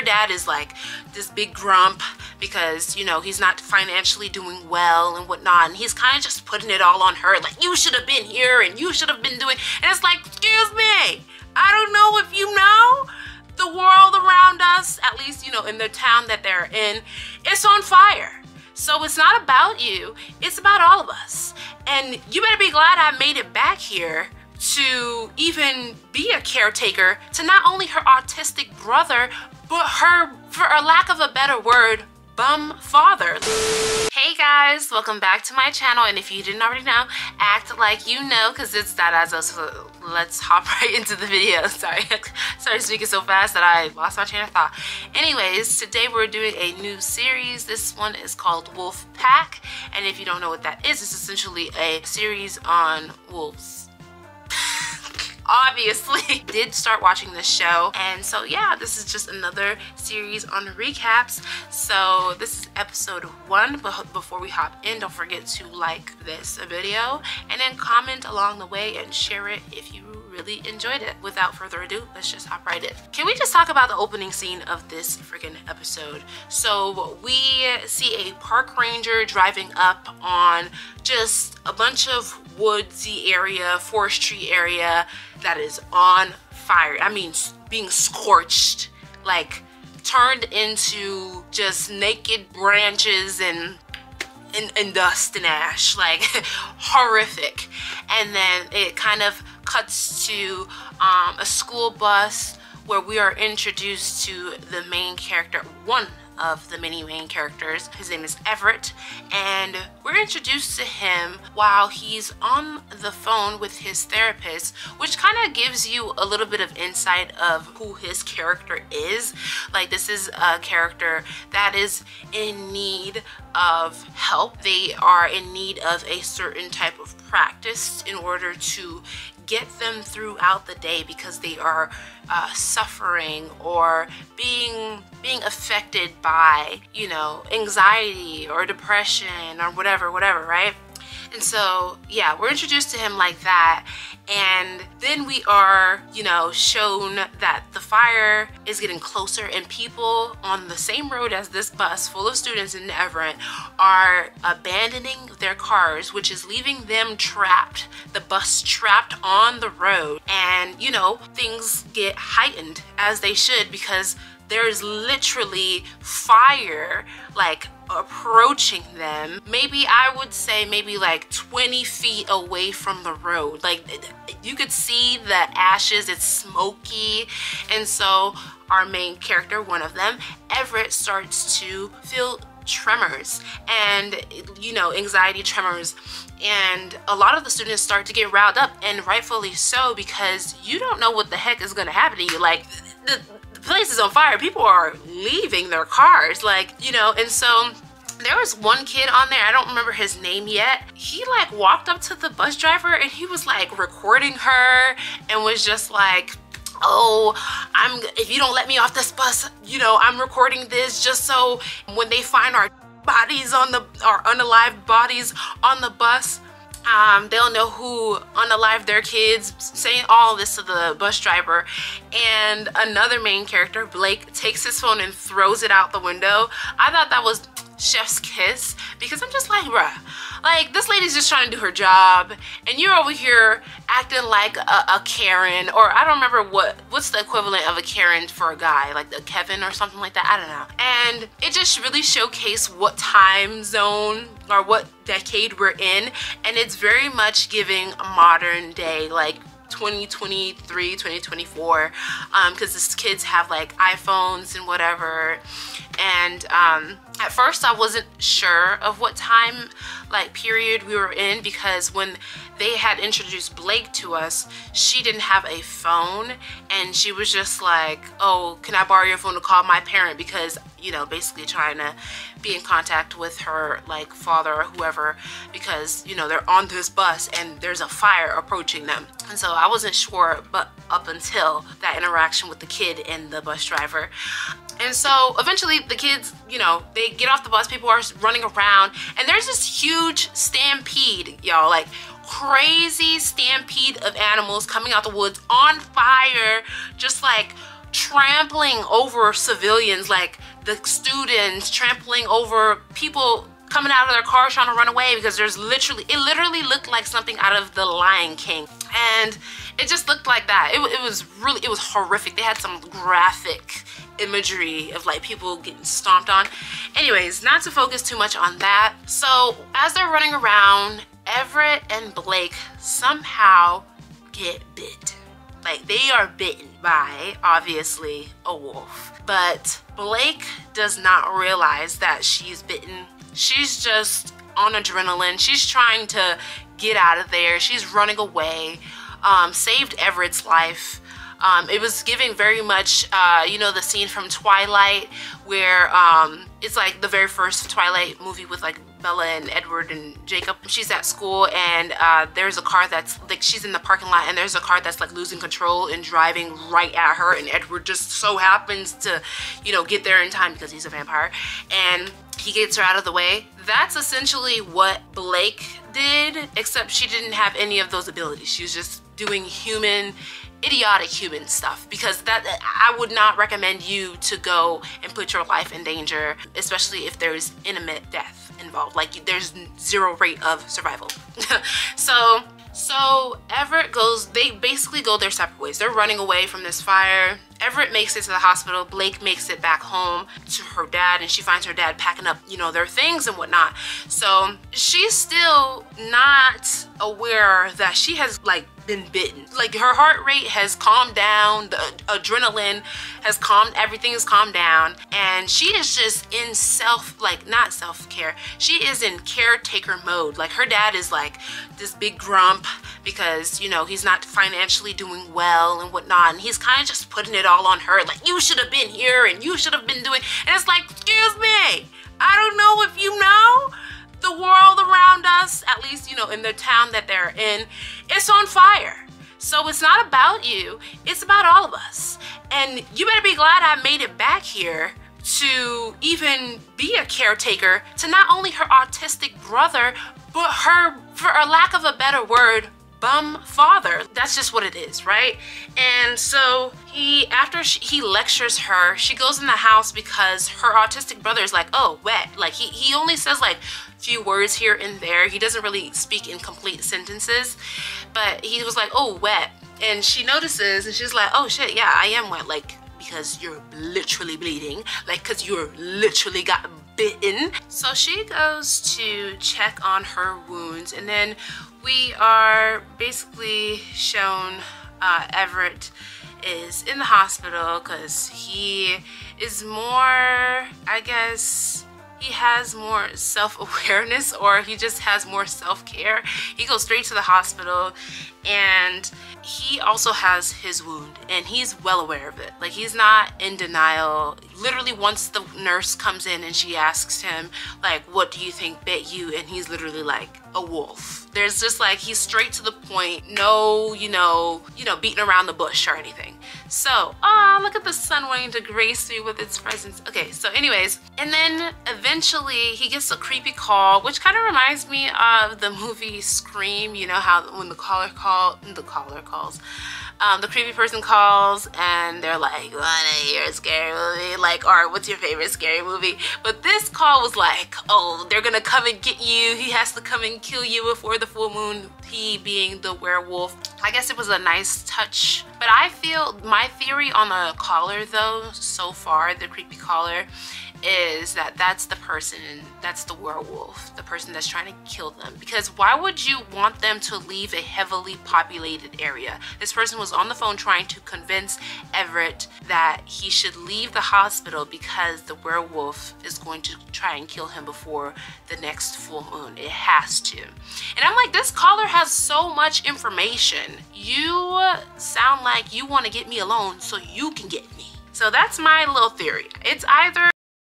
her dad is like this big grump because, you know, he's not financially doing well and whatnot, and he's kind of just putting it all on her, like, you should have been here and you should have been doing, and it's like, excuse me, I don't know if you know, the world around us, at least, you know, in the town that they're in, it's on fire. So it's not about you, it's about all of us. And you better be glad I made it back here to even be a caretaker to not only her autistic brother, but her, for a lack of a better word, bum father. Hey guys, welcome back to my channel, and if you didn't already know, act like you know, because it's Dadazoe, so let's hop right into the video. Sorry, started speaking so fast that I lost my train of thought. Anyways, today we're doing a new series. This one is called Wolf Pack, and if you don't know what that is, it's essentially a series on wolves. Obviously did start watching this show, and so yeah, this is just another series on recaps. So this is episode 1, but before we hop in, don't forget to like this video and then comment along the way and share it if you really enjoyed it. Without further ado, let's just hop right in. Can we just talk about the opening scene of this freaking episode? So we see a park ranger driving up on just a bunch of woodsy area, forestry area that is on fire. I mean, being scorched, like turned into just naked branches and dust and ash, like horrific. And then it kind of cuts to a school bus where we are introduced to the main character, one of the many main characters. His name is Everett, and we're introduced to him while he's on the phone with his therapist, which kind of gives you a little bit of insight of who his character is. Like, this is a character that is in need of help. They are in need of a certain type of practice in order to get them throughout the day because they are suffering or being affected by, you know, anxiety or depression or whatever, right? And so yeah, we're introduced to him like that, and then we are, you know, shown that the fire is getting closer, and people on the same road as this bus full of students in Everett are abandoning their cars, which is leaving them trapped, the bus trapped on the road. And, you know, things get heightened, as they should, because there's literally fire like approaching them. Maybe, I would say maybe like 20 feet away from the road. Like, you could see the ashes, it's smoky. And so our main character, one of them, Everett, starts to feel tremors and, you know, anxiety tremors, and a lot of the students start to get riled up, and rightfully so, because you don't know what the heck is gonna happen to you. Like, the place is on fire, people are leaving their cars, like, you know. And so there was one kid on there, I don't remember his name yet. He like walked up to the bus driver and he was like recording her and was just like, oh, if you don't let me off this bus, you know, I'm recording this just so when they find our bodies on the, our unalived bodies on the bus, they'll know who unalived their kids, saying all this to the bus driver. And another main character, Blake, takes his phone and throws it out the window. I thought that was chef's kiss, because I'm just like, bruh, like, this lady's just trying to do her job and you're over here acting like a Karen, or I don't remember what's the equivalent of a Karen for a guy, like a Kevin or something like that, I don't know. And it just really showcased what time zone or what decade we're in, and it's very much giving a modern day, like 2023, 2024, because these kids have like iPhones and whatever. And at first I wasn't sure of what time like period we were in, because when they had introduced Blake to us, she didn't have a phone, and she was just like, oh, can I borrow your phone to call my parent, because, you know, basically trying to be in contact with her like father or whoever, because, you know, they're on this bus and there's a fire approaching them. And so I wasn't sure, but up until that interaction with the kid and the bus driver. And so eventually the kids, you know, they get off the bus, people are running around, and there's this huge stampede, y'all, like crazy stampede of animals coming out the woods on fire, just like trampling over civilians, like the students trampling over people coming out of their cars trying to run away, because it literally looked like something out of The Lion King. And it just looked like that. It was horrific. They had some graphic imagery of like people getting stomped on. Anyways, not to focus too much on that. So as they're running around, Everett and Blake somehow get bit. Like, they are bitten by, obviously, a wolf. But Blake does not realize that she's bitten. She's just on adrenaline. She's trying to get out of there. She's running away. Saved Everett's life. It was giving very much, you know, the scene from Twilight where it's like the very first Twilight movie with like Bella and Edward and Jacob. She's at school and there's a car that's like, she's in the parking lot and there's a car that's like losing control and driving right at her, and Edward just so happens to, you know, get there in time because he's a vampire, and he gets her out of the way. That's essentially what Blake did, except she didn't have any of those abilities. She was just doing idiotic human stuff, because that, I would not recommend you to go and put your life in danger, especially if there's imminent death involved. Like, there's 0 rate of survival. So Everett goes, they basically go their separate ways. They're running away from this fire. Everett makes it to the hospital. Blake makes it back home to her dad, and she finds her dad packing up, you know, their things and whatnot. So she's still not aware that she has like been bitten. Like, her heart rate has calmed down, the adrenaline has calmed, everything has calmed down, and she is just in not self-care, she is in caretaker mode. Like, her dad is like this big grump because, you know, he's not financially doing well and whatnot, and he's kind of just putting it all on her, like, you should have been here and you should have been doing, and it's like, excuse me, I don't know if you know, the world around us, at least, you know, in the town that they're in, it's on fire. So it's not about you, it's about all of us. And you better be glad I made it back here to even be a caretaker to not only her autistic brother, but her, for a lack of a better word, bum father. That's just what it is, right? And so after he lectures her, she goes in the house because her autistic brother is like, oh, wet. Like, he only says like few words here and there. He doesn't really speak in complete sentences, but he was like, oh, wet. And she notices and she's like, oh shit, yeah, I am wet, like, because you're literally bleeding, like, because you're literally got bitten. So she goes to check on her wounds, and then we are basically shown Everett is in the hospital because he is more, I guess, he has more self-awareness, or he just has more self-care. He goes straight to the hospital, and he also has his wound, and he's well aware of it. Like, he's not in denial. Literally, once the nurse comes in and she asks him, like, what do you think bit you? And he's literally like, a wolf. There's just like, he's straight to the point. No, you know, beating around the bush or anything. So, look at the sun wanting to grace me with its presence. Okay, so anyways, and then eventually he gets a creepy call, which kind of reminds me of the movie Scream. You know how when the creepy person calls and they're like, wanna hear a scary movie? Like, or what's your favorite scary movie? But this call was like, oh, they're gonna come and get you. He has to come and kill you before the full moon, he being the werewolf. I guess it was a nice touch. But I feel, my theory on the caller though, so far, the creepy caller, is that that's the person, that's the werewolf, the person that's trying to kill them. Because why would you want them to leave a heavily populated area? This person was on the phone trying to convince Everett that he should leave the hospital because the werewolf is going to try and kill him before the next full moon. It has to. And I'm like, this caller has so much information. You sound like you want to get me alone so you can get me. So that's my little theory. It's either